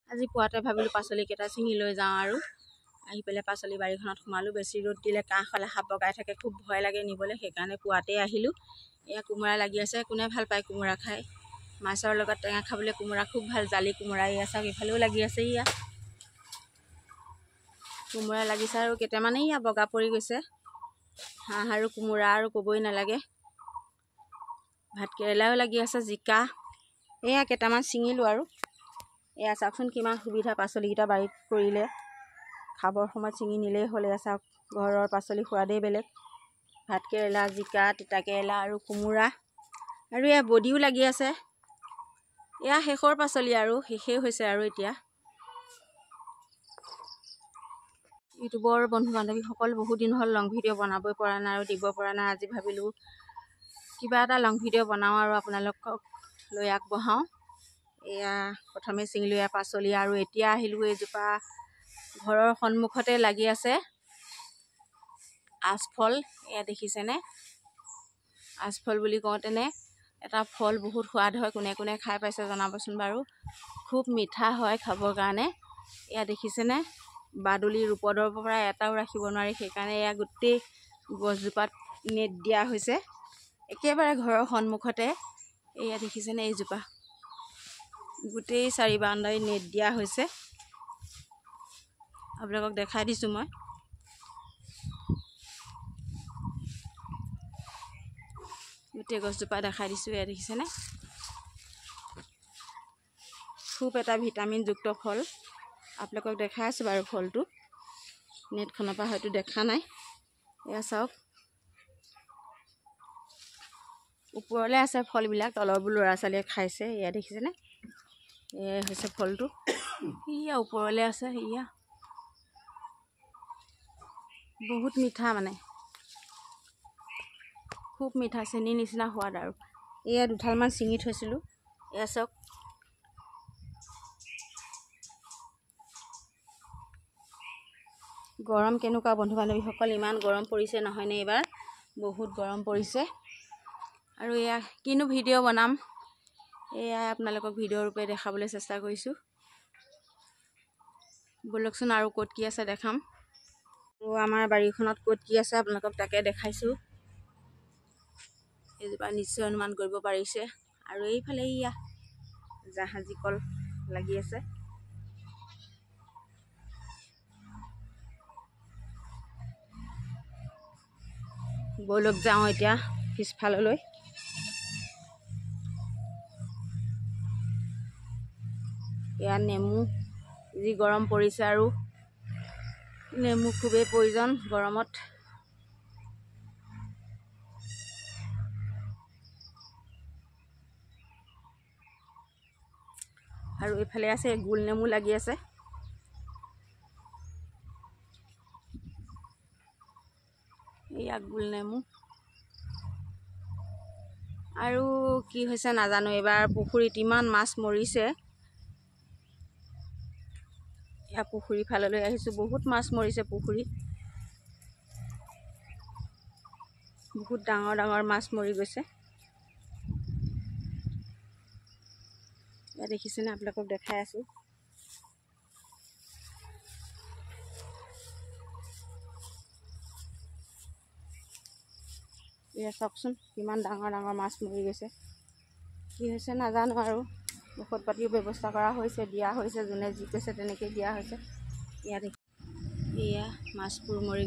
আজি পুৱাতে ভাবিলোঁ পাচলিকেইটা ছিঙি লৈ যাওঁ আৰু আহি পেলাই পাচলি বাৰীখনত সোমালোঁ। বেছি ৰ'দ দিলে কাঁহ হ'লে সাপ বগাই থাকে, খুব ভয় লাগে নিবলৈ, সেইকাৰণে পুৱাতে আহিলোঁ। এয়া কোমোৰা লাগি আছে, কোনে ভাল পায় কোমোৰা খাই। মাছৰ লগত টেঙা খাবলৈ কোমোৰা খুব ভাল, জালি কোমোৰা। এয়া চাওক ইফালেও লাগি আছে, ইয়া কোমোৰা লাগিছে আৰু কেইটামানেই ইয়া বগা পৰি গৈছে। হাঁহ আৰু কোমোৰা আৰু ক'বই নালাগে। ভাত কেৰেলাও লাগি আছে, জিকা। এয়া কেইটামান ছিঙিলোঁ আৰু এয়া চাওকচোন কিমান সুবিধা পাচলিকেইটা বাৰীত কৰিলে। খাবৰ সময়ত ছিঙি নিলেই হ'ল। এয়া চাওক ঘৰৰ পাচলি সোৱাদেই বেলেগ। ভাত কেৰেলা, জিকা, তিতা কেৰেলা আৰু কোমোৰা আৰু এয়া বডিও লাগি আছে। এয়া শেষৰ পাচলি আৰু শেষেই হৈছে আৰু এতিয়া। ইউটিউবৰ বন্ধু বান্ধৱীসকল বহুত দিন হ'ল লং ভিডিঅ' বনাবই পৰা নাই আৰু দিব পৰা নাই। আজি ভাবিলোঁ কিবা এটা লং ভিডিঅ' বনাওঁ আৰু আপোনালোকক লৈ আগবঢ়াওঁ। এয়া প্ৰথমে ছিঙিলোঁ এয়া পাচলি আৰু এতিয়া আহিলোঁ এইজোপা ঘৰৰ সন্মুখতে লাগি আছে আচফল। এয়া দেখিছেনে, আচফল বুলি কওঁতেনে এটা ফল বহুত সোৱাদ হয়। কোনে কোনে খাই পাইছে জনাবচোন বাৰু। খুব মিঠা হয় খাবৰ কাৰণে। এয়া দেখিছেনে, বাদুলিৰ ৰূপদৰ্পৰ পৰা এটাও ৰাখিব নোৱাৰি, সেইকাৰণে এয়া গোটেই গছজোপাত নেট দিয়া হৈছে একেবাৰে ঘৰৰ সন্মুখতে। এয়া দেখিছেনে, এইজোপা গোটেই চাৰি বাউণ্ডাৰী নেট দিয়া হৈছে। আপোনালোকক দেখাই দিছোঁ মই। গোটেই গছজোপা দেখাই দিছোঁ। এয়া দেখিছেনে, খুব এটা ভিটামিনযুক্ত ফল। আপোনালোকক দেখাই আছোঁ বাৰু ফলটো। নেটখনৰ পৰা হয়তো দেখা নাই। এয়া চাওক ওপৰলৈ আছে ফলবিলাক, তলৰবোৰ ল'ৰা ছোৱালীয়ে খাইছে। এয়া দেখিছেনে, এয়া হৈছে ফলটো। ইয়া ওপৰলৈ আছে, ইয়া বহুত মিঠা, মানে খুব মিঠা, চেনীৰ নিচিনা সোৱাদ আৰু। এয়া দুডালমান ছিঙি থৈছিলোঁ। এয়া চাওক গৰম কেনেকুৱা বন্ধু বান্ধৱীসকল, ইমান গৰম পৰিছে নহয়নে এইবাৰ, বহুত গৰম পৰিছে। আৰু এয়া কিনো ভিডিঅ' বনাম, এয়া আপোনালোকক ভিডিঅ' ৰূপে দেখাবলৈ চেষ্টা কৰিছোঁ। ব'লকচোন আৰু ক'ত কি আছে দেখাম। আৰু আমাৰ বাৰীখনত ক'ত কি আছে আপোনালোকক তাকে দেখাইছোঁ। এইজোপা নিশ্চয় অনুমান কৰিব পাৰিছে। আৰু এইফালে ইয়া জাহাজী কল লাগি আছে। ব'লক যাওঁ এতিয়া পিছফাললৈ। এয়া নেমু, যি গৰম পৰিছে আৰু নেমু খুবেই প্ৰয়োজন গৰমত। আৰু এইফালে আছে গোল নেমু লাগি আছে। এয়া গোল নেমু। আৰু কি হৈছে নাজানো, এইবাৰ পুখুৰীত ইমান মাছ মৰিছে। এয়া পুখুৰী ফাললৈ আহিছোঁ, বহুত মাছ মৰিছে পুখুৰীত। বহুত ডাঙৰ ডাঙৰ মাছ মৰি গৈছে। এয়া দেখিছেনে, আপোনালোকক দেখাই আছোঁ। এয়া চাওকচোন কিমান ডাঙৰ ডাঙৰ মাছ মৰি গৈছে। কি হৈছে নাজানো আৰু। ঔষধ পাতিও ব্যৱস্থা কৰা হৈছে, দিয়া হৈছে, যোনে যি কৈছে তেনেকেই দিয়া হৈছে। এয়া মাছবোৰ মৰি